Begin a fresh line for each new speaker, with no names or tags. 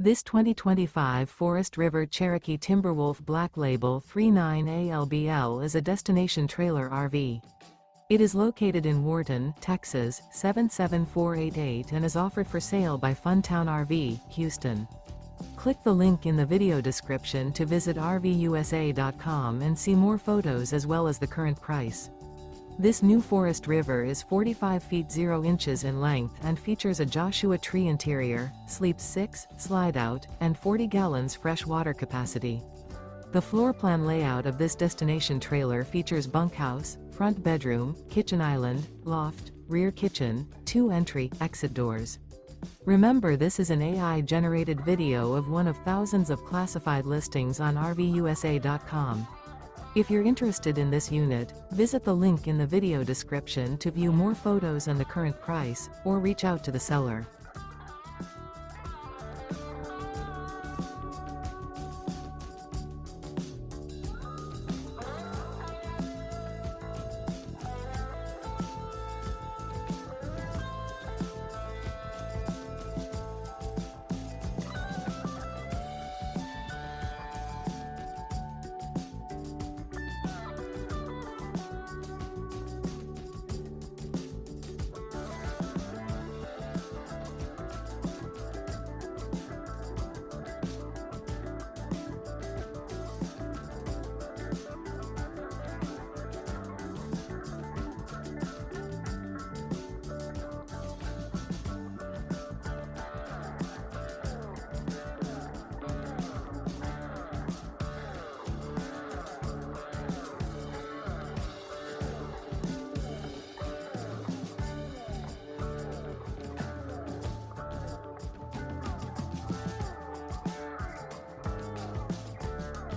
This 2025 Forest River Cherokee Timberwolf Black Label 39ALBL is a destination trailer RV. It is located in Wharton, Texas, 77488 and is offered for sale by Funtown RV, Houston. Click the link in the video description to visit RVUSA.com and see more photos as well as the current price. This new Forest River is 45 feet 0 inches in length and features a Joshua tree interior, sleeps 6, slide-out, and 40 gallons fresh water capacity. The floor plan layout of this destination trailer features bunkhouse, front bedroom, kitchen island, loft, rear kitchen, 2 entry/exit doors. Remember, this is an AI-generated video of one of thousands of classified listings on RVUSA.com. If you're interested in this unit, visit the link in the video description to view more photos and the current price, or reach out to the seller.